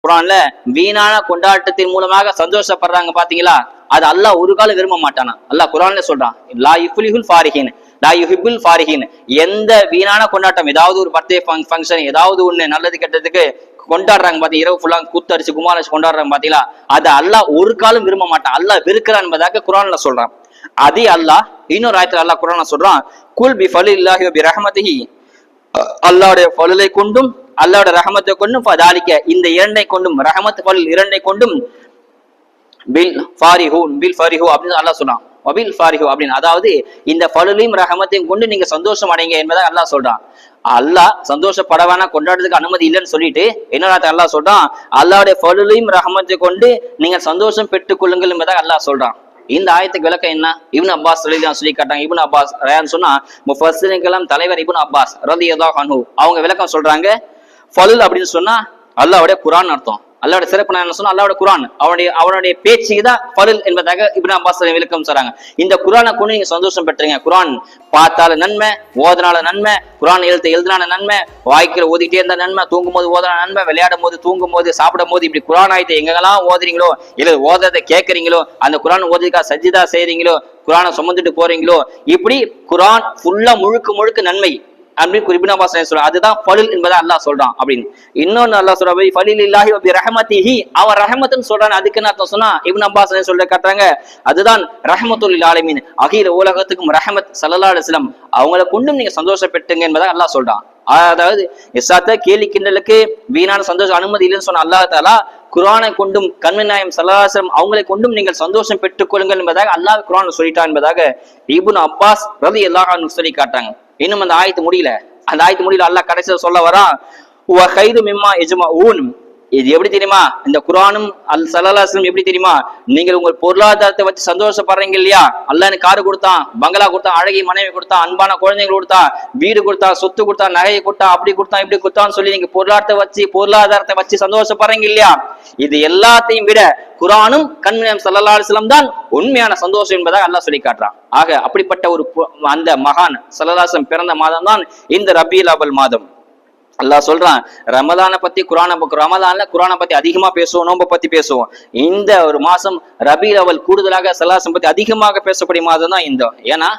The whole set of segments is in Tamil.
குர்ஆன்ல வீணான கொண்டாட்டத்தின் மூலமாக சந்தோஷப்படுறாங்க பாத்தீங்களா, அது அல்லாஹ் ஒரு காலம் விரும்ப மாட்டானா. அல்லாஹ் குர்ஆன்ல சொல்றான், லா யுஃப்லிஹுல் ஃபாரிஹீன் லா யுஹிப்புல் ஃபாரிஹீன். எந்த வீணான கொண்டாட்டம், ஏதாவது ஒரு பர்த்டே ஃபங்க்ஷன், ஏதாவது ஒண்ணு நல்லது கெட்டதுக்கு கொண்டாடுறாங்க பாத்தீங்க, இரவு ஃபுல்லா கூத்தடிச்சு குமாரச்சு கொண்டாடுறாங்க பாத்தீங்களா, அதை அல்லாஹ் ஒரு காலம் விரும்ப மாட்டான். அல்லாஹ் வெறுக்கிறான் என்பதாக குர்ஆன்ல சொல்றான். அதே அல்லாஹ் இன்னொரு ஆயத்துல அல்லாஹ் குர்ஆன்ல சொல்றான், குல் பி ஃபலில்லாஹி வ பி ரஹ்மத்திஹி, அல்லாஹ்வுடைய ஃபலலை கொண்டும் அல்லாஹ்வுடைய ரஹமத்தை கொண்டும், ஃபதாலிக இந்த இரண்டை கொண்டும், ரஹமத் ஃபல் இரண்டை கொண்டும், பில் ஃபாரிஹூன் பில் ஃபாரிஹூ அப்படின்னு அல்லாஹ் சொல்றான். வபில் ஃபாரிஹூ அப்படின்னு, அதாவது இந்த ஃபலலையும் ரஹமத்தையும் கொண்டு நீங்க சந்தோஷம் அடைங்க என்பதை அல்லாஹ் சொல்றான். அல்லாஹ் சந்தோஷப்பட வேணாம், கொண்டாடுறதுக்கு அனுமதி இல்லைன்னு சொல்லிட்டு என்ன அல்லாஹ் சொல்றான், அல்லாஹ்வுடைய ஃபலலையும் ரஹமத்தை கொண்டு நீங்க சந்தோஷம் பெற்றுக் கொள்ளுங்கள் என்பதாக அல்லாஹ் சொல்றான். இந்த ஆயத்துக்கு விளக்கம் என்ன? இப்னு அப்பாஸ் சொல்லி காட்டாங்க. இப்னு அப்பாஸ் சொன்னா முஃபஸ்ஸிரின்கெல்லாம் தலைவர் இப்னு அப்பாஸ் ரலியல்லாஹு அன்ஹு, அவங்க விளக்கம் சொல்றாங்க, ஃபலுல் அப்படின்னு சொன்னா அல்லாஹ்வுடைய குர்ஆன் அர்த்தம். அல்லாஹ்வுடைய சிறப்பு என்ன சொன்னா அல்லாஹ்வுடைய குர்ஆன், அவனுடைய பேச்சுக்கு தான் ஃபலுல் என்பதாக இப்னு அப்பாஸ் விளக்கம் சொல்றாங்க. இந்த குர்ஆனை கொண்டு நீங்க சந்தோஷம் பெற்றுங்க. குர்ஆன் பார்த்தால நன்மை, ஓதனால நன்மை, குர்ஆன் எழுதினால நன்மை, வாய்க்கிற ஓதிக்கிட்டே இருந்த நன்மை, தூங்கும் போது ஓதனா நன்மை, விளையாடும் போது, தூங்கும் போது, சாப்பிடும் போது, இப்படி குர்ஆன் ஆயத்தை எங்கெல்லாம் ஓதுறீங்களோ இல்ல ஓதுறதை கேட்கறீங்களோ, அந்த குர்ஆன் ஓதுறதுக்கா சஜ்ஜிதா செய்றீங்களோ, குர்ஆனை சுமந்துட்டு போறீங்களோ, இப்படி குர்ஆன் ஃபுல்லா முழுக்க நன்மை அப்படின்னு இப்னு அப்பாஸ் சொல்றான். அதுதான் ஃபலுல் என்பதை அல்லாஹ் சொல்றான். அப்படின்னு இன்னொன்னு அல்லாஹ் சொல்ற ஃபலிலில்லாஹி வ பி ரஹ்மத்திஹி, அவன் ரஹமத்துன்னு சொல்றான். அதுக்கு என்ன அர்த்தம் சொன்னா இப்னு அப்பாஸ் சொல்ல காட்டுறாங்க, அதுதான் ரஹ்மத்துல் லில் ஆலமீன், அகில உலகத்துக்கும் ரஹமத் ஸல்லல்லாஹு அலைஹி வஸல்லம், அவங்கள கொண்டும் நீங்க சந்தோஷப்பட்டுங்க என்பதை அல்லாஹ் சொல்றான். அதாவது இஸ்ஸாத்த கேலி கிண்டலுக்கு வீணான சந்தோஷம் அனுமதி இல்லைன்னு சொன்ன அல்லாஹ் தஆலா குர்ஆனை கொண்டும் கண்மணி நாயகம் ஸல்லல்லாஹு அலைஹி வஸல்லம் அவங்களை கொண்டும் நீங்கள் சந்தோஷம் பெற்றுக் கொள்ளுங்கள் என்பதாக அல்லாஹ் குர்ஆன்ல சொல்லிட்டான் என்பதாக இப்னு அப்பாஸ் ரலியல்லாஹு அன்ஹு சொல்லி காட்டாங்க. இன்னும் அந்த ஆயத்து முடியல. அந்த ஆயத்து முடியல, அல்லாஹ் கடைசியில சொல்ல வரான், வ கைரு மிம்மா யஜ்மஊன். இது எப்படி தெரியுமா, இந்த குர்ஆனும் ஸல்லல்லாஹு அலைஹி வஸல்லம் எப்படி தெரியுமா, நீங்கள் உங்கள் பொருளாதாரத்தை வச்சு சந்தோஷப்படுறீங்க இல்லையா, அல்லாஹ் எனக்கு காரு கொடுத்தான், பங்களா கொடுத்தான், அழகிய மனைவி கொடுத்தான், அன்பான குழந்தைகள் கொடுத்தான், வீடு கொடுத்தான், சொத்து கொடுத்தான், நகையை கொடுத்தான், அப்படி கொடுத்தான், இப்படி கொடுத்தான்னு சொல்லி நீங்க பொருளாதாரத்தை வச்சு சந்தோஷப்படுறீங்க இல்லையா, இது எல்லாத்தையும் விட குர்ஆனும் கண்மணி ஸல்லல்லாஹு அலைஹி வஸல்லம் தான் உண்மையான சந்தோஷம் என்பதாக அல்லாஹ் சொல்லி காட்டுறான். ஆக அப்படிப்பட்ட ஒரு அந்த மகான் ஸல்லல்லாஹு அலைஹி வஸல்லம் பிறந்த மாதம் தான் இந்த ரபீஉல் அவ்வல் மாதம். அல்லாஹ் சொல்றான், ரமலானை பத்தி ரமலான்ல குர்ஆனை பத்தி அதிகமா பேசுவோம், நோன்பை பத்தி பேசுவோம். இந்த ஒரு மாசம் ரபீஉல் அவ்வல் கூடுதலாக ஸல்லல்லாஹு அலைஹி வஸல்லம் பத்தி அதிகமாக பேசக்கூடிய மாதம் தான் இந்த. ஏன்னா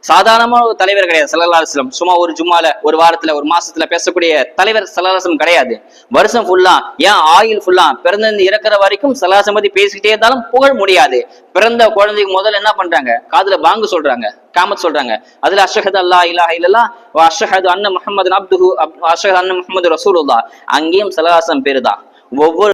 சாதாரணமான ஒரு தலைவர் கிடையாது ஸல்லல்லாஹு அலைஹி வஸல்லம். சும்மா ஒரு ஜும்மால, ஒரு வாரத்துல, ஒரு மாசத்துல பேசக்கூடிய தலைவர் ஸல்லல்லாஹு அலைஹி வஸல்லம் கிடையாது. வருஷம் ஃபுல்லா, ஏன் ஆயுள் ஃபுல்லா, பிறந்து இறக்குற வரைக்கும் ஸல்லல்லாஹு அலைஹி வஸல்லம் பத்தி பேசிக்கிட்டே இருந்தாலும் புகழ் முடியாது. பிறந்த குழந்தைக்கு முதல்ல என்ன பண்றாங்க, காதுல பாங்கு சொல்றாங்க, காமத் சொல்றாங்க, அதுல அஷ்ஹது அல்லா இலாஹ இல்லல்லாஹ் வ அஷ்ஹது அன்ன முஹம்மதன் அப்துஹு வ அஷ்ஹது அன்ன முஹம்மது ரசூலுல்லாஹ், அங்கேயும் ஸல்லல்லாஹு அலைஹி வஸல்லம் பேருதான். ஒவ்வொரு